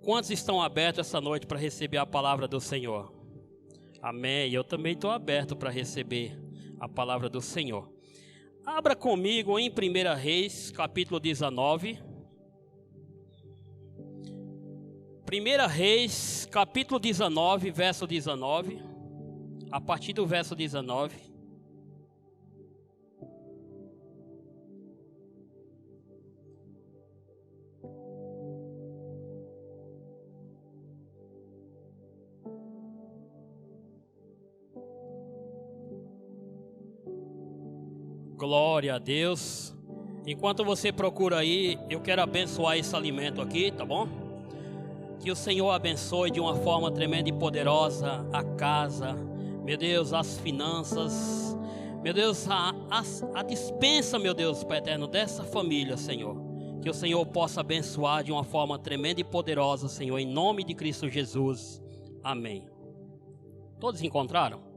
Quantos estão abertos essa noite para receber a palavra do Senhor? Amém. Eu também estou aberto para receber a palavra do Senhor. Abra comigo em 1 Reis, capítulo 19. 1 Reis, capítulo 19, verso 19. A partir do verso 19. Glória a Deus. Enquanto você procura aí, eu quero abençoar esse alimento aqui, tá bom? Que o Senhor abençoe de uma forma tremenda e poderosa a casa, meu Deus, as finanças, meu Deus, a dispensa, meu Deus, Pai eterno, dessa família, Senhor. Que o Senhor possa abençoar de uma forma tremenda e poderosa, Senhor, em nome de Cristo Jesus. Amém. Todos encontraram?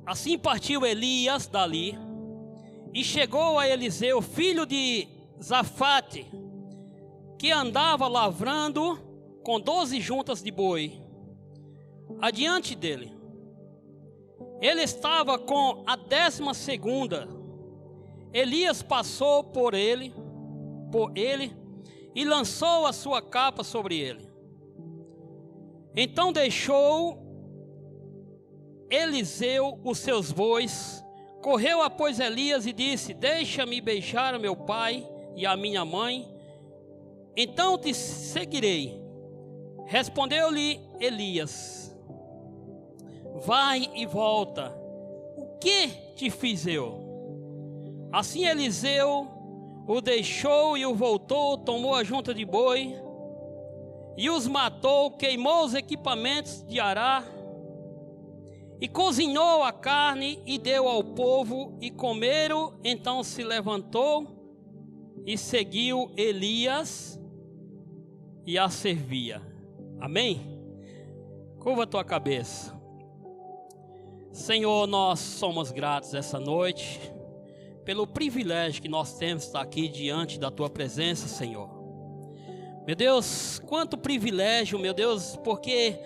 Assim partiu Elias dali e chegou a Eliseu, filho de Zafate, que andava lavrando com 12 juntas de boi, adiante dele. Ele estava com a 12ª. Elias passou por ele e lançou a sua capa sobre ele. Então deixou Eliseu os seus bois, correu após Elias e disse: deixa-me beijar a meu pai e a minha mãe, então te seguirei. Respondeu-lhe Elias: vai e volta, o que te fiz eu? Assim Eliseu o deixou e o voltou, tomou a junta de boi e os matou, queimou os equipamentos de arar e cozinhou a carne e deu ao povo e comeram. Então se levantou e seguiu Elias e a servia. Amém? Curva a tua cabeça. Senhor, nós somos gratos essa noite pelo privilégio que nós temos de estar aqui diante da tua presença, Senhor. Meu Deus, quanto privilégio, meu Deus, porque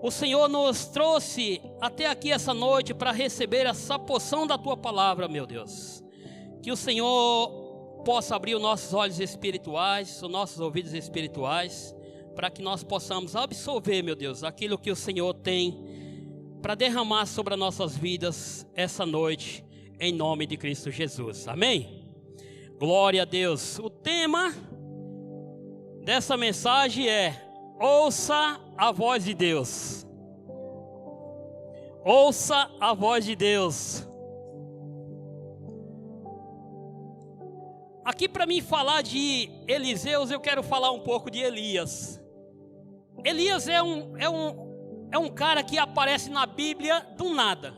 o Senhor nos trouxe até aqui essa noite para receber essa porção da Tua palavra, meu Deus. Que o Senhor possa abrir os nossos olhos espirituais, os nossos ouvidos espirituais, para que nós possamos absorver, meu Deus, aquilo que o Senhor tem para derramar sobre as nossas vidas essa noite, em nome de Cristo Jesus. Amém? Glória a Deus. O tema dessa mensagem é: ouça a voz de Deus. Ouça a voz de Deus. Aqui para mim falar de Eliseus, eu quero falar um pouco de Elias. Elias é um cara que aparece na Bíblia do nada.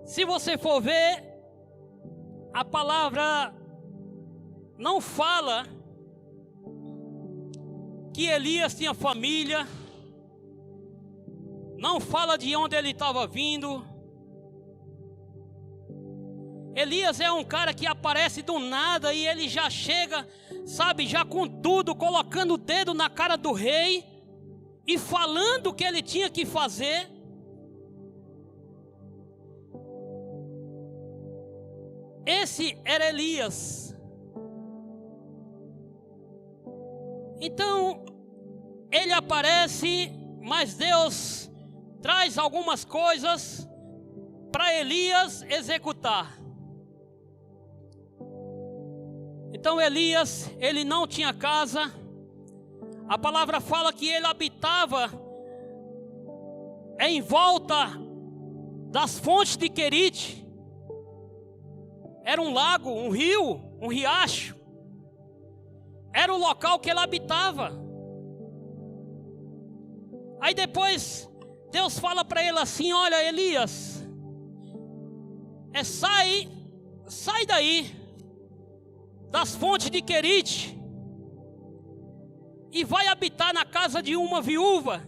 Se você for ver, a palavra não fala que Elias tinha família, não fala de onde ele estava vindo. Elias é um cara que aparece do nada e ele já chega, sabe, já com tudo, colocando o dedo na cara do rei e falando o que ele tinha que fazer. Esse era Elias. Então, ele aparece, mas Deus traz algumas coisas para Elias executar. Então Elias, ele não tinha casa. A palavra fala que ele habitava em volta das fontes de Querite. Era um lago, um rio, um riacho. Era o local que ele habitava. Aí depois Deus fala para ele assim: olha, Elias, sai daí das fontes de Querite e vai habitar na casa de uma viúva.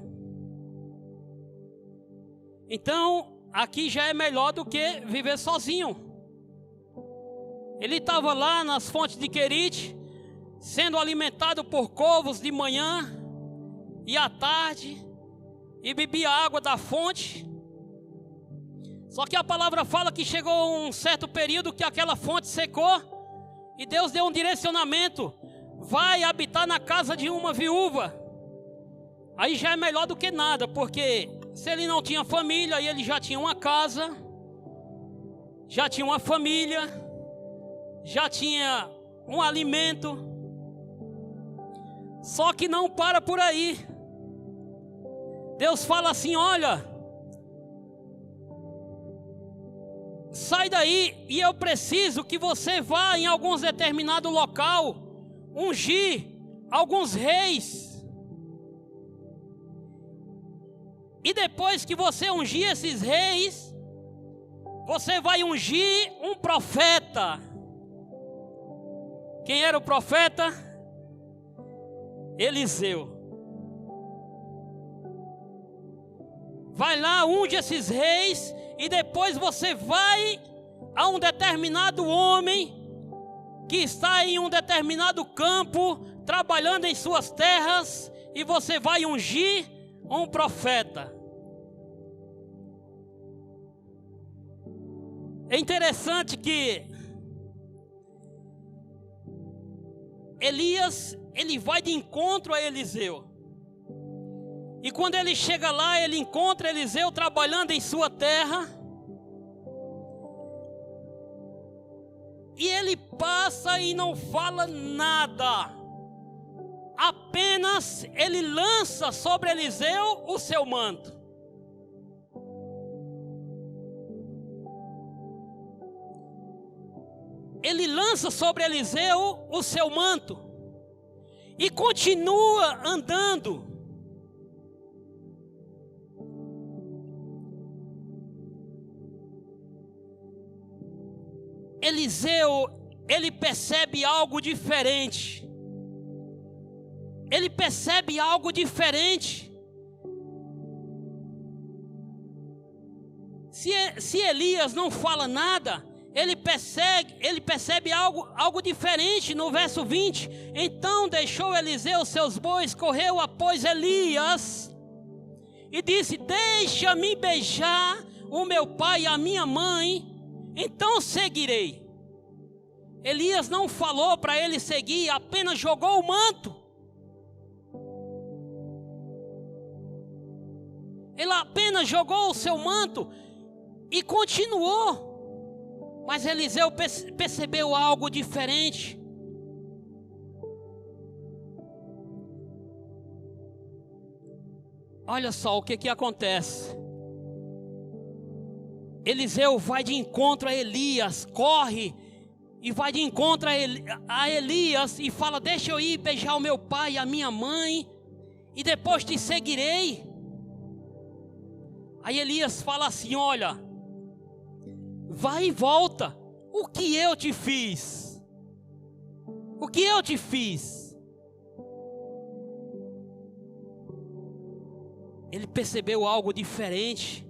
Então, aqui já é melhor do que viver sozinho. Ele estava lá nas fontes de Querite, sendo alimentado por corvos de manhã e à tarde, e bebia água da fonte. Só que a palavra fala que chegou um certo período que aquela fonte secou, e Deus deu um direcionamento: vai habitar na casa de uma viúva. Aí já é melhor do que nada, porque se ele não tinha família, aí ele já tinha uma casa, já tinha uma família, já tinha um alimento. Só que não para por aí. Deus fala assim: olha, sai daí, e eu preciso que você vá em algum determinado local, ungir alguns reis. E depois que você ungir esses reis, você vai ungir um profeta. Quem era o profeta? Eliseu. Vai lá, unge esses reis, e depois você vai a um determinado homem que está em um determinado campo, trabalhando em suas terras, e você vai ungir um profeta. É interessante que Elias, ele vai de encontro a Eliseu. E quando ele chega lá, ele encontra Eliseu trabalhando em sua terra. E ele passa e não fala nada. Apenas ele lança sobre Eliseu o seu manto. Ele lança sobre Eliseu o seu manto. E continua andando. Eliseu, ele percebe algo diferente. Ele percebe algo diferente. Se Elias não fala nada, ele percebe algo diferente no verso 20. Então deixou Eliseu seus bois, correu após Elias e disse: deixa-me beijar o meu pai e a minha mãe, então seguirei. Elias não falou para ele seguir, apenas jogou o manto. Ele apenas jogou o seu manto e continuou. Mas Eliseu percebeu algo diferente. Olha só o que acontece. Eliseu vai de encontro a Elias, corre e vai de encontro a Elias e fala: deixa eu ir beijar o meu pai e a minha mãe, e depois te seguirei. Aí Elias fala assim: olha, vai e volta. O que eu te fiz? O que eu te fiz? Ele percebeu algo diferente.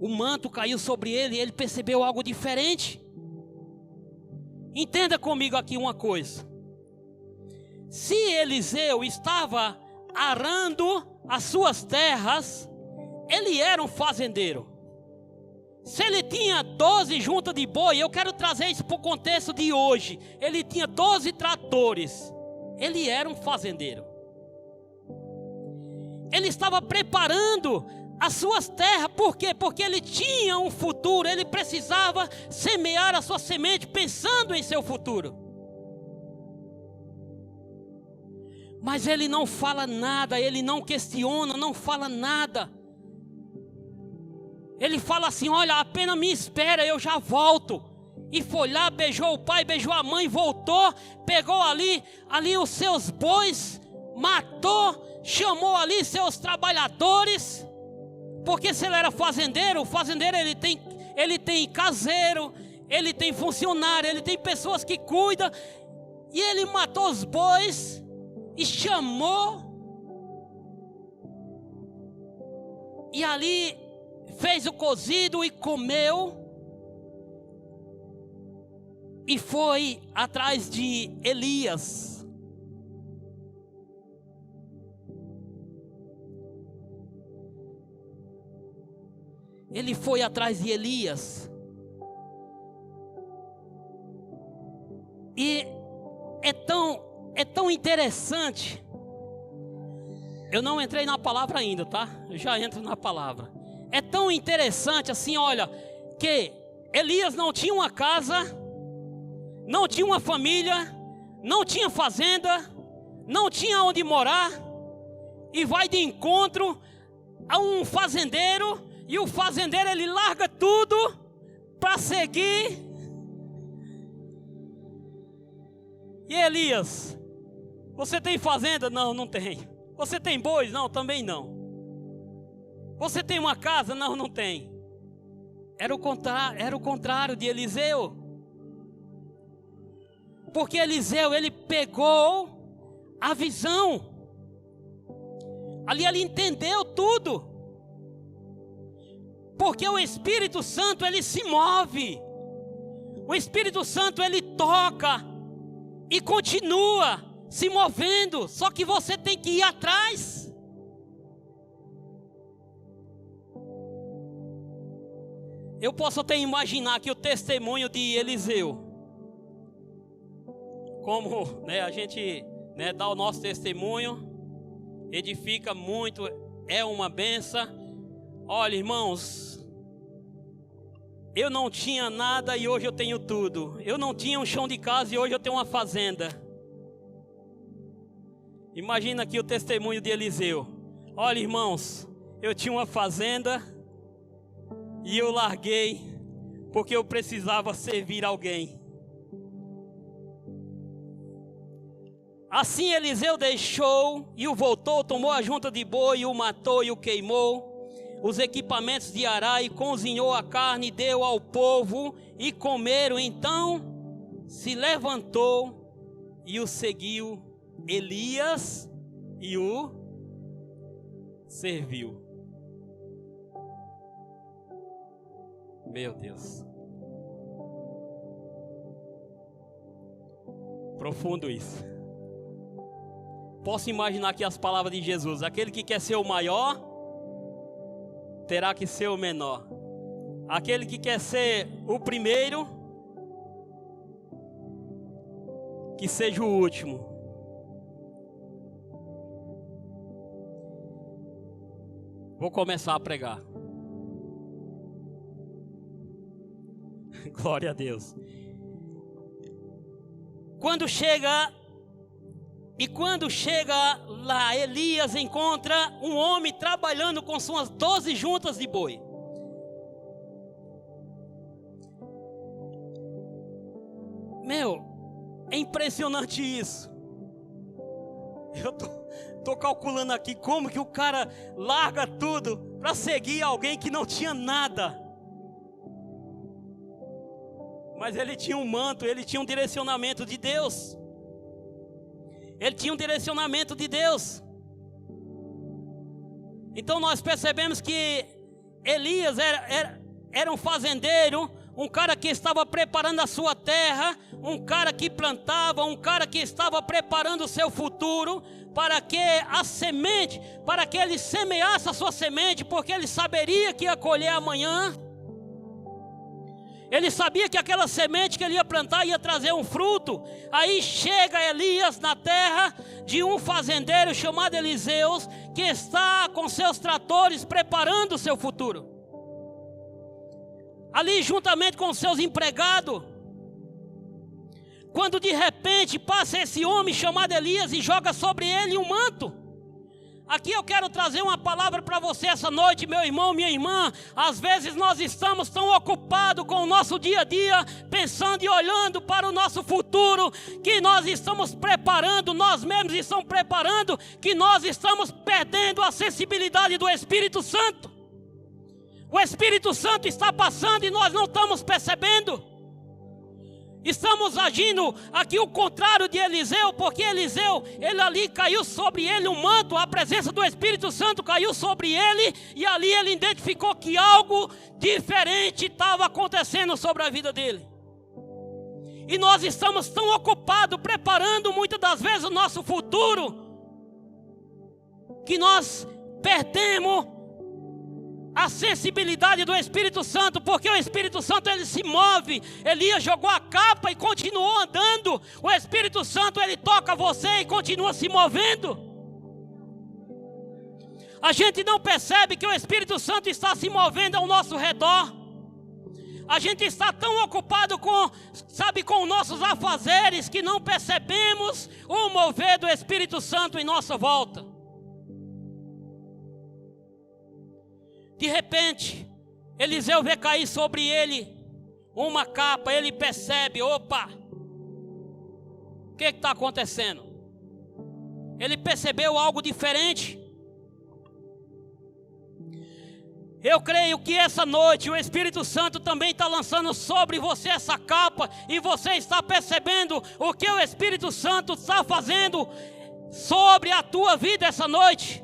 O manto caiu sobre ele e ele percebeu algo diferente. Entenda comigo aqui uma coisa. Se Eliseu estava arando as suas terras, ele era um fazendeiro. Se ele tinha 12 juntas de boi, eu quero trazer isso para o contexto de hoje. Ele tinha 12 tratores. Ele era um fazendeiro. Ele estava preparando as suas terras. Por quê? Porque ele tinha um futuro. Ele precisava semear a sua semente pensando em seu futuro. Mas ele não fala nada, ele não questiona, não fala nada. Ele fala assim: olha, apenas me espera, eu já volto. E foi lá, beijou o pai, beijou a mãe, voltou, pegou ali os seus bois, matou, chamou ali seus trabalhadores. Porque se ele era fazendeiro, o fazendeiro ele tem caseiro, ele tem funcionário, ele tem pessoas que cuidam. E ele matou os bois e chamou. E ali fez o cozido e comeu, e foi atrás de Elias. Ele foi atrás de Elias. E é tão interessante. Eu não entrei na palavra ainda, tá? Eu já entro na palavra. É tão interessante assim, olha, que Elias não tinha uma casa, não tinha uma família, não tinha fazenda, não tinha onde morar, e vai de encontro a um fazendeiro, e o fazendeiro ele larga tudo para seguir. E Elias, você tem fazenda? Não, não tem. Você tem bois? Não, também não. Você tem uma casa? Não, não tem. Era o contrário de Eliseu. Porque Eliseu, ele pegou a visão. Ali ele entendeu tudo. Porque o Espírito Santo, ele se move. O Espírito Santo, ele toca e continua se movendo, só que você tem que ir atrás. Eu posso até imaginar que o testemunho de Eliseu, como a gente dá o nosso testemunho, edifica muito, é uma benção. Olha, irmãos, eu não tinha nada e hoje eu tenho tudo. Eu não tinha um chão de casa e hoje eu tenho uma fazenda. Imagina aqui o testemunho de Eliseu. Olha, irmãos, eu tinha uma fazenda e eu larguei porque eu precisava servir alguém. Assim Eliseu deixou e o voltou, tomou a junta de boi, e o matou e o queimou, os equipamentos de arar, e cozinhou a carne, deu ao povo e comeram. Então se levantou e o seguiu Elias e o serviu. Meu Deus, profundo isso. Posso imaginar aqui as palavras de Jesus: aquele que quer ser o maior terá que ser o menor. Aquele que quer ser o primeiro, que seja o último. Vou começar a pregar. Glória a Deus. Quando chega lá, Elias encontra um homem trabalhando com suas 12 juntas de boi. Meu, é impressionante isso. Eu tô calculando aqui como que o cara larga tudo para seguir alguém que não tinha nada. Mas ele tinha um manto, ele tinha um direcionamento de Deus. Ele tinha um direcionamento de Deus. Então nós percebemos que Elias era um fazendeiro, um cara que estava preparando a sua terra, um cara que plantava, um cara que estava preparando o seu futuro, para que a semente, para que ele semeasse a sua semente, porque ele saberia que ia colher amanhã. Ele sabia que aquela semente que ele ia plantar ia trazer um fruto. Aí chega Elias na terra de um fazendeiro chamado Eliseu, que está com seus tratores preparando o seu futuro. Ali juntamente com seus empregados. Quando de repente passa esse homem chamado Elias e joga sobre ele um manto. Aqui eu quero trazer uma palavra para você essa noite, meu irmão, minha irmã. Às vezes nós estamos tão ocupados com o nosso dia a dia, pensando e olhando para o nosso futuro, que nós estamos preparando, nós mesmos estamos preparando, que nós estamos perdendo a sensibilidade do Espírito Santo. O Espírito Santo está passando e nós não estamos percebendo. Estamos agindo aqui o contrário de Eliseu, porque Eliseu, ele ali caiu sobre ele um manto, a presença do Espírito Santo caiu sobre ele, e ali ele identificou que algo diferente estava acontecendo sobre a vida dele. E nós estamos tão ocupados, preparando muitas das vezes o nosso futuro, que nós perdemos a sensibilidade do Espírito Santo, porque o Espírito Santo ele se move. Elias jogou a capa e continuou andando. O Espírito Santo ele toca você e continua se movendo. A gente não percebe que o Espírito Santo está se movendo ao nosso redor. A gente está tão ocupado com os nossos afazeres, que não percebemos o mover do Espírito Santo em nossa volta. De repente, Eliseu vê cair sobre ele uma capa. Ele percebe, opa, o que está acontecendo? Ele percebeu algo diferente. Eu creio que essa noite o Espírito Santo também está lançando sobre você essa capa, e você está percebendo o que o Espírito Santo está fazendo sobre a tua vida essa noite.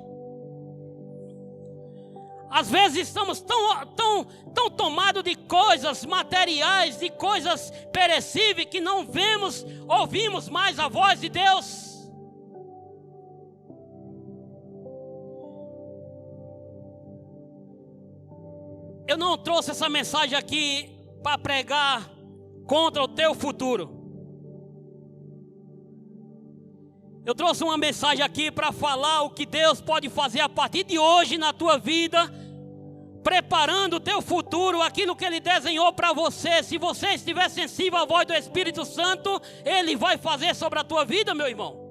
Às vezes estamos tão tomados de coisas materiais, de coisas perecíveis, que não ouvimos mais a voz de Deus. Eu não trouxe essa mensagem aqui para pregar contra o teu futuro. Eu trouxe uma mensagem aqui para falar o que Deus pode fazer a partir de hoje na tua vida, preparando o teu futuro, aquilo que Ele desenhou para você. Se você estiver sensível à voz do Espírito Santo, Ele vai fazer sobre a tua vida, meu irmão.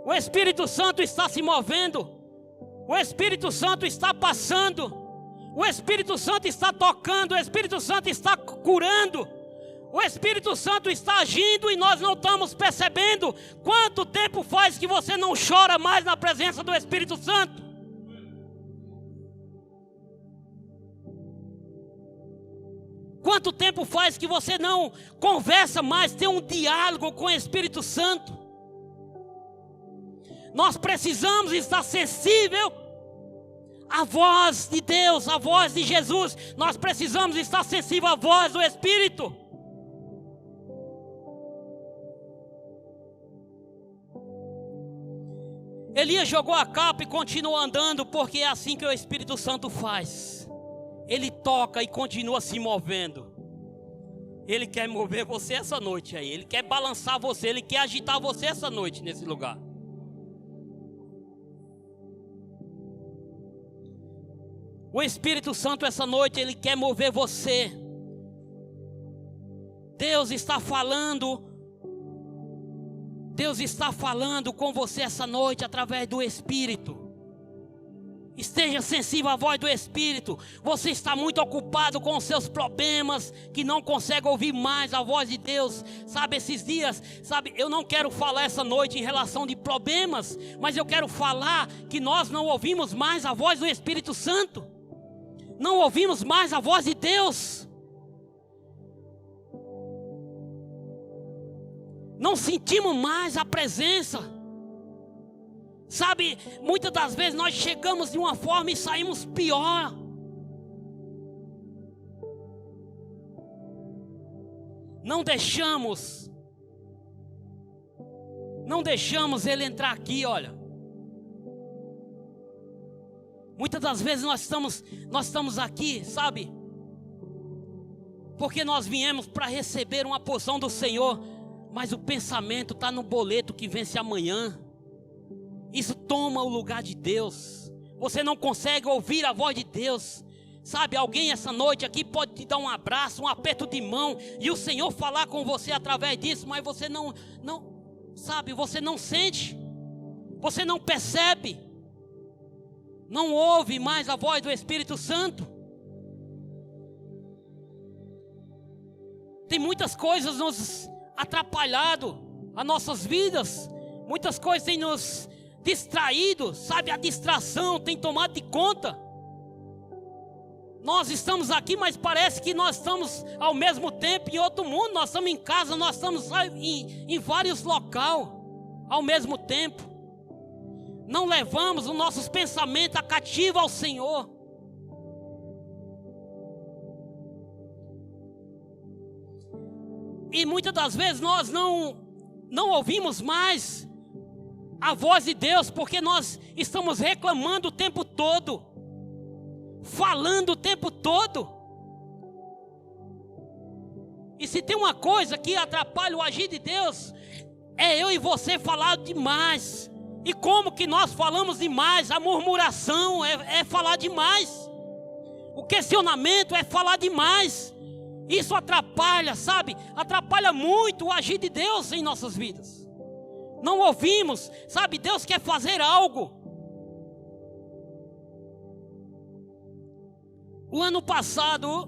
O Espírito Santo está se movendo, o Espírito Santo está passando, o Espírito Santo está tocando, o Espírito Santo está curando, o Espírito Santo está agindo e nós não estamos percebendo. Quanto tempo faz que você não chora mais na presença do Espírito Santo? Quanto tempo faz que você não conversa mais, tem um diálogo com o Espírito Santo? Nós precisamos estar sensível à voz de Deus, à voz de Jesus. Nós precisamos estar sensível à voz do Espírito. Elias jogou a capa e continuou andando, porque é assim que o Espírito Santo faz. Ele toca e continua se movendo. Ele quer mover você essa noite aí. Ele quer balançar você, Ele quer agitar você essa noite nesse lugar. O Espírito Santo essa noite, Ele quer mover você. Deus está falando com você essa noite através do Espírito. Esteja sensível à voz do Espírito. Você está muito ocupado com os seus problemas, que não consegue ouvir mais a voz de Deus. Sabe, esses dias, eu não quero falar essa noite em relação de problemas, mas eu quero falar que nós não ouvimos mais a voz do Espírito Santo. Não ouvimos mais a voz de Deus. Não sentimos mais a presença. Sabe, muitas das vezes nós chegamos de uma forma e saímos pior. Não deixamos Ele entrar aqui, olha. Muitas das vezes nós estamos aqui, sabe? Porque nós viemos para receber uma porção do Senhor, mas o pensamento está no boleto que vence amanhã. Isso toma o lugar de Deus. Você não consegue ouvir a voz de Deus. Sabe, alguém essa noite aqui pode te dar um abraço, um aperto de mão, e o Senhor falar com você através disso, mas você não você não sente, você não percebe. Não ouve mais a voz do Espírito Santo. Tem muitas coisas nos atrapalhado as nossas vidas. Muitas coisas têm nos distraído. Sabe, a distração tem tomado de conta. Nós estamos aqui, mas parece que nós estamos ao mesmo tempo em outro mundo. Nós estamos em casa, nós estamos em vários locais ao mesmo tempo. Não levamos os nossos pensamentos cativos ao Senhor. E muitas das vezes nós não ouvimos mais a voz de Deus, porque nós estamos reclamando o tempo todo, falando o tempo todo. E se tem uma coisa que atrapalha o agir de Deus, é eu e você falar demais. E como que nós falamos demais? A murmuração é falar demais. O questionamento é falar demais. Isso atrapalha, sabe? Atrapalha muito o agir de Deus em nossas vidas. Não ouvimos, sabe? Deus quer fazer algo. O ano passado,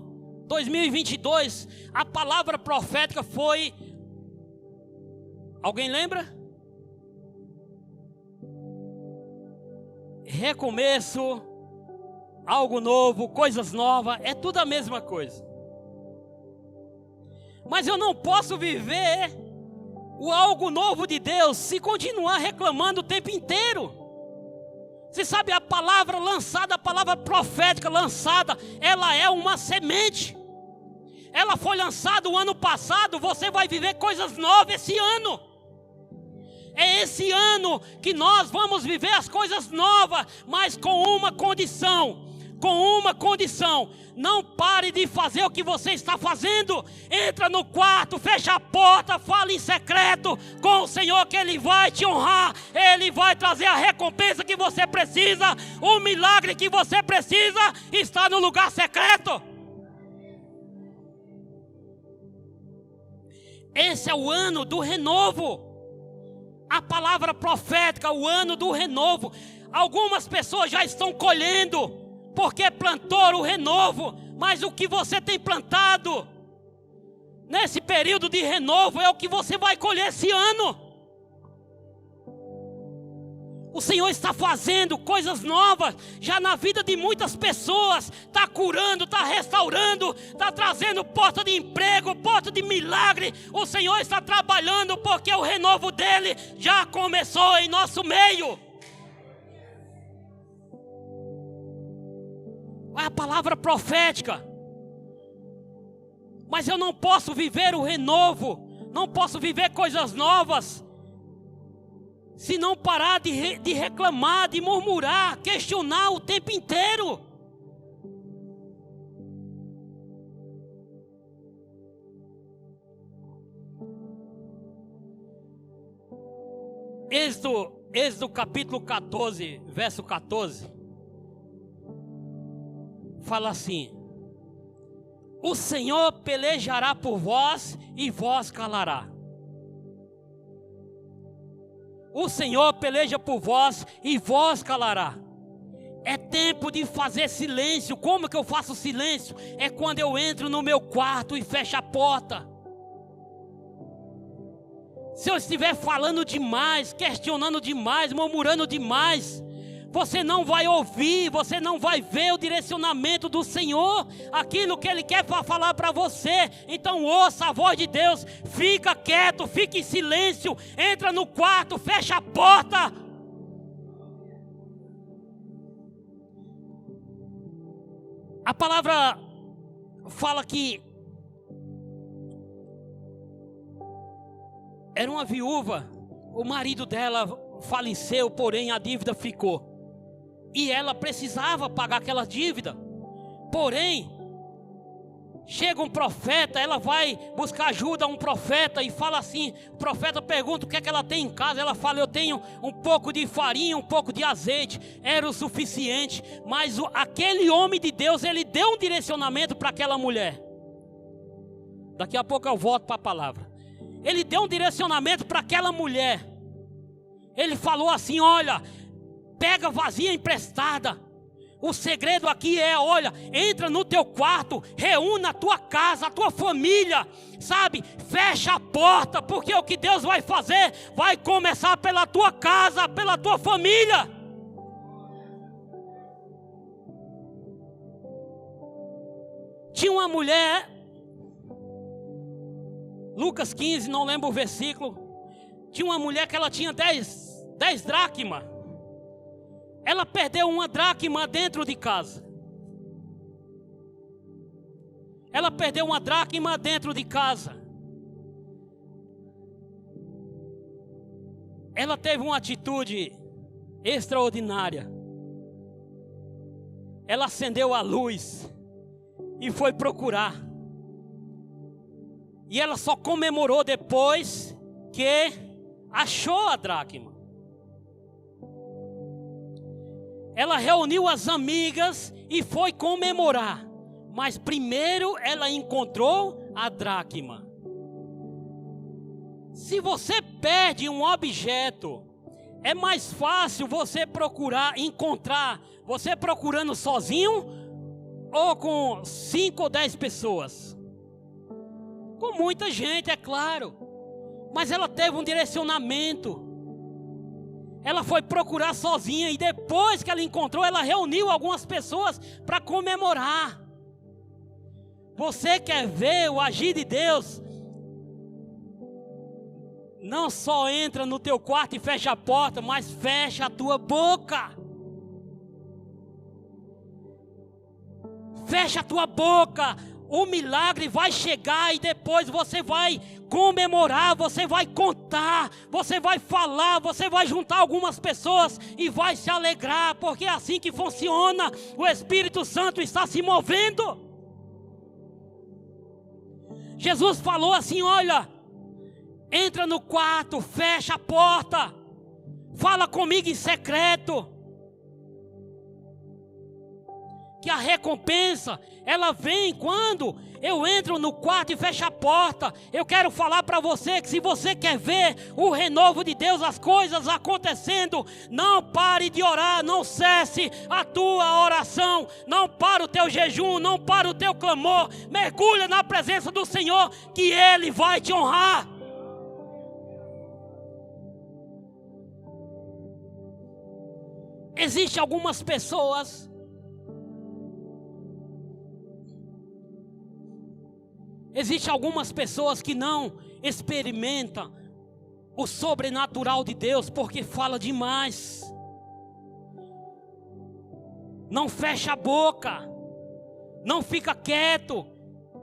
2022, a palavra profética foi... Alguém lembra? Recomeço, algo novo, coisas novas, é tudo a mesma coisa. Mas eu não posso viver o algo novo de Deus se continuar reclamando o tempo inteiro. Você sabe, a palavra lançada, a palavra profética lançada, ela é uma semente. Ela foi lançada o ano passado, você vai viver coisas novas esse ano. É esse ano que nós vamos viver as coisas novas, mas com uma condição. Não pare de fazer o que você está fazendo. Entra no quarto, fecha a porta, fala em secreto com o Senhor, que Ele vai te honrar. Ele vai trazer a recompensa que você precisa. O milagre que você precisa está no lugar secreto. Esse é o ano do renovo. A palavra profética, o ano do renovo. Algumas pessoas já estão colhendo, porque plantou o renovo. Mas o que você tem plantado nesse período de renovo é o que você vai colher esse ano. O Senhor está fazendo coisas novas já na vida de muitas pessoas. Está curando, está restaurando, está trazendo porta de emprego, porta de milagre. O Senhor está trabalhando, porque o renovo dele já começou em nosso meio. É a palavra profética. Mas eu não posso viver o renovo, não posso viver coisas novas, se não parar de reclamar, de murmurar, questionar o tempo inteiro. Êxodo capítulo 14, verso 14. Fala assim: o Senhor pelejará por vós e vós calará. O Senhor peleja por vós e vós calará. É tempo de fazer silêncio. Como que eu faço silêncio? É quando eu entro no meu quarto e fecho a porta. Se eu estiver falando demais, questionando demais, murmurando demais, você não vai ouvir, você não vai ver o direcionamento do Senhor, aquilo que Ele quer falar para você. Então ouça a voz de Deus, fica quieto, fica em silêncio, entra no quarto, fecha a porta. A palavra fala que era uma viúva, o marido dela faleceu, porém a dívida ficou. E ela precisava pagar aquela dívida. Porém, chega um profeta, ela vai buscar ajuda a um profeta e fala assim, o profeta pergunta o que é que ela tem em casa. Ela fala: eu tenho um pouco de farinha, um pouco de azeite. Era o suficiente. Mas aquele homem de Deus, ele deu um direcionamento para aquela mulher. Daqui a pouco eu volto para a palavra. Ele deu um direcionamento para aquela mulher. Ele falou assim: olha, pega vasilha emprestada. O segredo aqui é, olha, entra no teu quarto, reúna a tua casa, a tua família, sabe? Fecha a porta, porque o que Deus vai fazer vai começar pela tua casa, pela tua família. Tinha uma mulher, Lucas 15, não lembro o versículo. Tinha uma mulher que ela tinha 10 dracmas. Ela perdeu uma dracma dentro de casa. Ela perdeu uma dracma dentro de casa. Ela teve uma atitude extraordinária. Ela acendeu a luz e foi procurar. E ela só comemorou depois que achou a dracma. Ela reuniu as amigas e foi comemorar. Mas primeiro ela encontrou a dracma. Se você perde um objeto, é mais fácil você encontrar, você procurando sozinho ou com 5 ou 10 pessoas. Com muita gente, é claro. Mas ela teve um direcionamento. Ela foi procurar sozinha e depois que ela encontrou, ela reuniu algumas pessoas para comemorar. Você quer ver o agir de Deus? Não só entra no teu quarto e fecha a porta, mas fecha a tua boca. Fecha a tua boca. O milagre vai chegar e depois você vai comemorar, você vai contar, você vai falar, você vai juntar algumas pessoas e vai se alegrar, porque é assim que funciona. O Espírito Santo está se movendo. Jesus falou assim: olha, entra no quarto, fecha a porta, fala comigo em secreto. Que a recompensa, ela vem quando eu entro no quarto e fecho a porta. Eu quero falar para você que se você quer ver o renovo de Deus, as coisas acontecendo, não pare de orar, não cesse a tua oração, não para o teu jejum, não para o teu clamor. Mergulha na presença do Senhor, que Ele vai te honrar. Existem algumas pessoas que não experimentam o sobrenatural de Deus porque fala demais. Não fecha a boca, não fica quieto.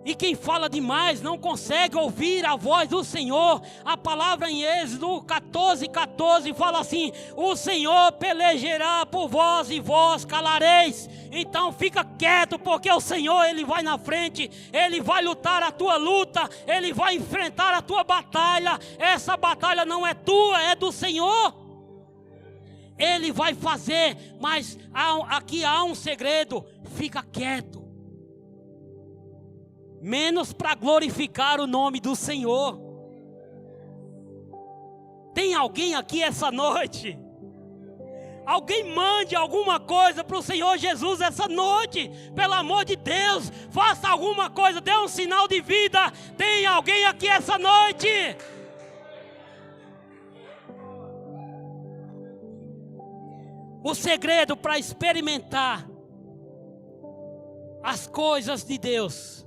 E quem fala demais não consegue ouvir a voz do Senhor. A palavra em Êxodo 14:14 fala assim: o Senhor pelejará por vós e vós calareis. Então fica quieto, porque o Senhor, Ele vai na frente, Ele vai lutar a tua luta, Ele vai enfrentar a tua batalha. Essa batalha não é tua, é do Senhor. Ele vai fazer, mas aqui há um segredo: fica quieto. Menos para glorificar o nome do Senhor. Tem alguém aqui essa noite? Alguém mande alguma coisa para o Senhor Jesus essa noite. Pelo amor de Deus, faça alguma coisa, dê um sinal de vida. Tem alguém aqui essa noite? O segredo para experimentar as coisas de Deus,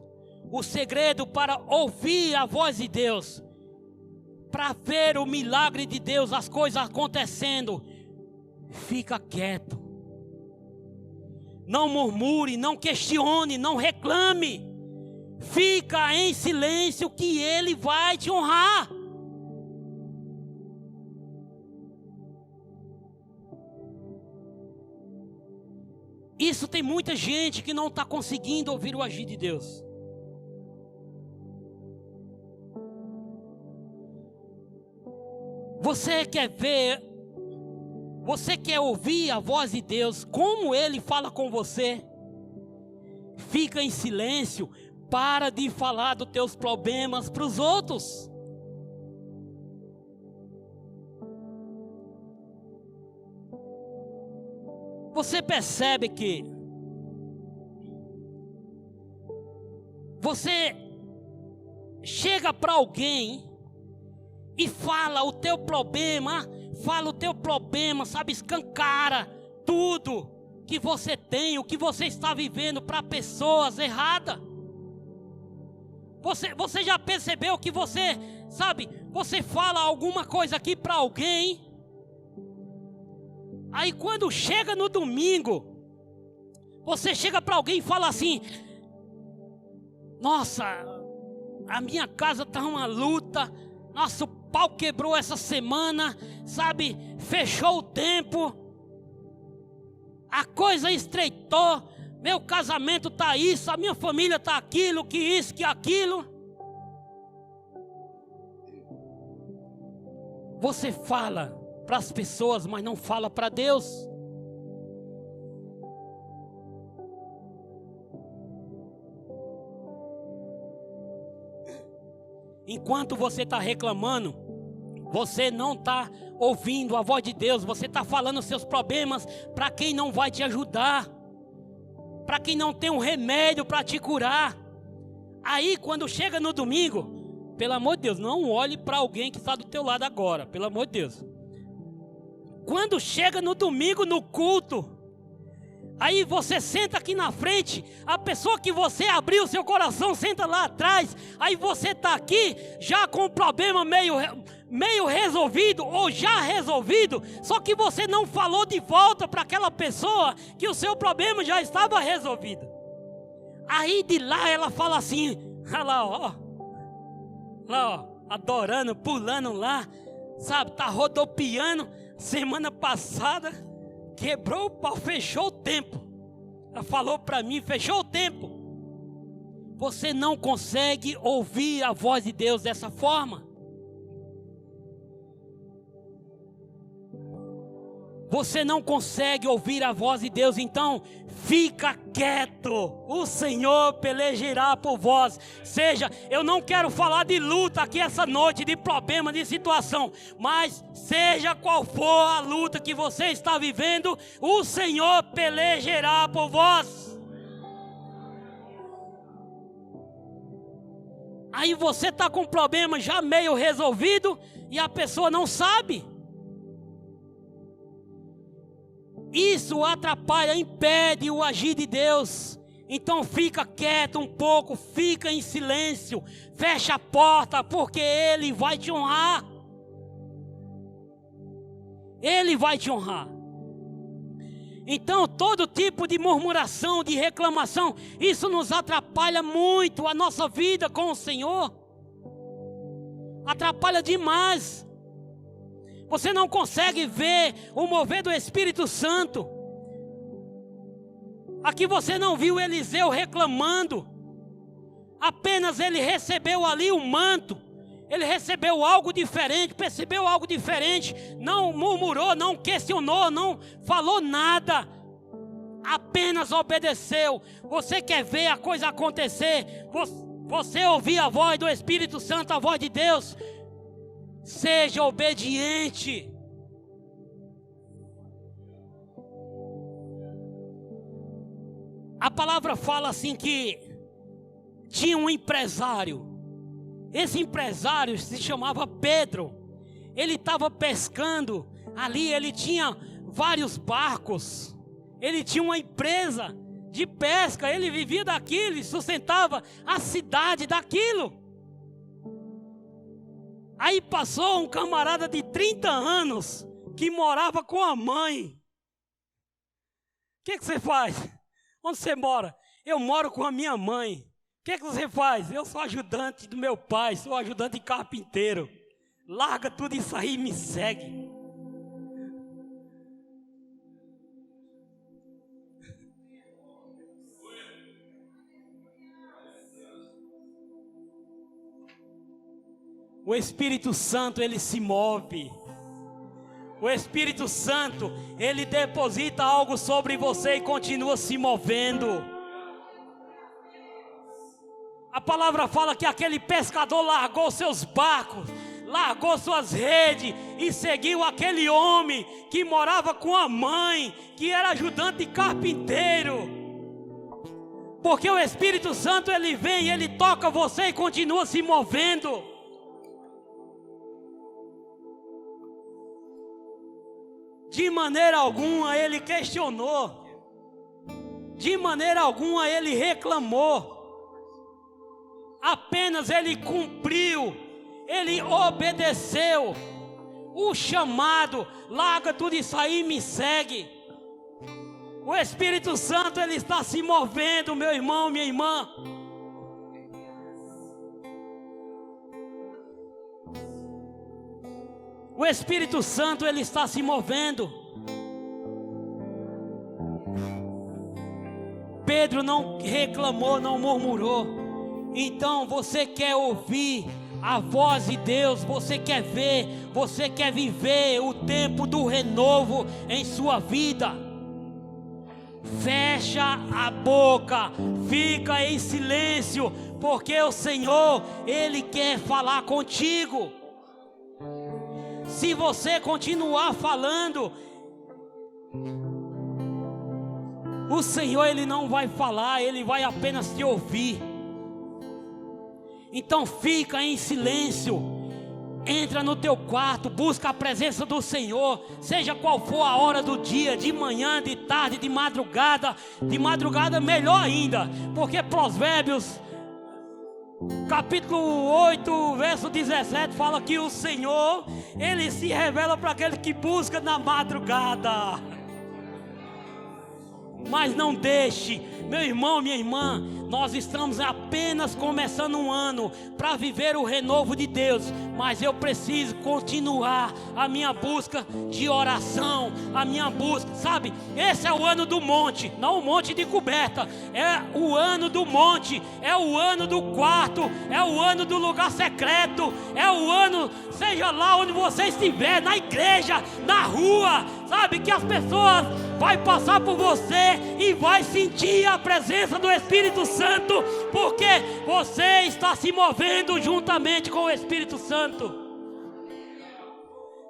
o segredo para ouvir a voz de Deus, para ver o milagre de Deus, as coisas acontecendo, fica quieto. Não murmure, não questione, não reclame. Fica em silêncio que Ele vai te honrar. Isso tem muita gente que não está conseguindo ouvir o agir de Deus. Você quer ver, você quer ouvir a voz de Deus, como Ele fala com você? Fica em silêncio, para de falar dos teus problemas para os outros. Você percebe que você chega para alguém e fala o teu problema, sabe, escancara tudo que você tem, o que você está vivendo para pessoas erradas. Você já percebeu que você, sabe, você fala alguma coisa aqui para alguém, aí quando chega no domingo, você chega para alguém e fala assim: nossa, a minha casa está uma luta, nosso pau quebrou essa semana, sabe, fechou o tempo, a coisa estreitou, meu casamento está isso, a minha família está aquilo, que isso, que aquilo. Você fala para as pessoas, mas não fala para Deus. Enquanto você está reclamando, você não está ouvindo a voz de Deus. Você está falando seus problemas para quem não vai te ajudar, para quem não tem um remédio para te curar. Aí quando chega no domingo, pelo amor de Deus, não olhe para alguém que está do teu lado agora, pelo amor de Deus. Quando chega no domingo no culto, aí você senta aqui na frente, a pessoa que você abriu o seu coração senta lá atrás, aí você está aqui já com o problema meio resolvido ou já resolvido, só que você não falou de volta para aquela pessoa que o seu problema já estava resolvido. Aí de lá ela fala assim, olha lá ó, adorando, pulando lá, sabe, tá rodopiando. Semana passada quebrou o pau, fechou o tempo. Ela falou para mim, fechou o tempo. Você não consegue ouvir a voz de Deus dessa forma. Você não consegue ouvir a voz de Deus, então fica quieto. O Senhor pelejará por vós. Seja, eu não quero falar de luta aqui essa noite, de problema, de situação, mas seja qual for a luta que você está vivendo, o Senhor pelejará por vós. Aí você está com um problema já meio resolvido e a pessoa não sabe. Isso atrapalha, impede o agir de Deus. Então fica quieto um pouco, fica em silêncio, fecha a porta, porque Ele vai te honrar. Ele vai te honrar. Então todo tipo de murmuração, de reclamação, isso nos atrapalha muito a nossa vida com o Senhor. Atrapalha demais. Você não consegue ver o mover do Espírito Santo. Aqui você não viu Eliseu reclamando. Apenas ele recebeu ali o manto. Ele recebeu algo diferente, percebeu algo diferente. Não murmurou, não questionou, não falou nada. Apenas obedeceu. Você quer ver a coisa acontecer? Você ouvir a voz do Espírito Santo, a voz de Deus? Seja obediente. A palavra fala assim que tinha um empresário. Esse empresário se chamava Pedro. Ele estava pescando ali, ele tinha vários barcos. Ele tinha uma empresa de pesca, ele vivia daquilo e sustentava a cidade daquilo. Aí passou um camarada de 30 anos que morava com a mãe. O que você faz? Onde você mora? Eu moro com a minha mãe. O que você faz? Eu sou ajudante do meu pai, sou ajudante carpinteiro. Larga tudo isso aí e me segue. O Espírito Santo, ele se move. O Espírito Santo, ele deposita algo sobre você e continua se movendo. A palavra fala que aquele pescador largou seus barcos, largou suas redes e seguiu aquele homem que morava com a mãe, que era ajudante de carpinteiro. Porque o Espírito Santo, ele vem, ele toca você e continua se movendo. De maneira alguma ele questionou. De maneira alguma ele reclamou. apenas ele cumpriu, ele obedeceu o chamado. Larga tudo isso aí e me segue. O Espírito Santo, ele está se movendo, meu irmão, minha irmã. O Espírito Santo, ele está se movendo. Pedro não reclamou, não murmurou. Então você quer ouvir a voz de Deus, você quer ver, você quer viver o tempo do renovo em sua vida. Fecha a boca, fica em silêncio, porque o Senhor, ele quer falar contigo. Se você continuar falando, o Senhor, ele não vai falar, ele vai apenas te ouvir. Então fica em silêncio, entra no teu quarto, busca a presença do Senhor, seja qual for a hora do dia, de manhã, de tarde, de madrugada melhor ainda, porque Provérbios capítulo 8, verso 17 fala que o Senhor, ele se revela para aquele que busca na madrugada. Mas não deixe, meu irmão, minha irmã, nós estamos apenas começando um ano para viver o renovo de Deus, mas eu preciso continuar a minha busca de oração, a minha busca, sabe? Esse é o ano do monte, não o monte de coberta, é o ano do monte, é o ano do quarto, é o ano do lugar secreto, é o ano, seja lá onde você estiver, na igreja, na rua, sabe? Que as pessoas vai passar por você e vai sentir a presença do Espírito Santo, porque você está se movendo juntamente com o Espírito Santo.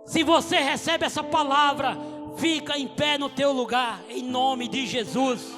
Se você recebe essa palavra, fica em pé no teu lugar, em nome de Jesus.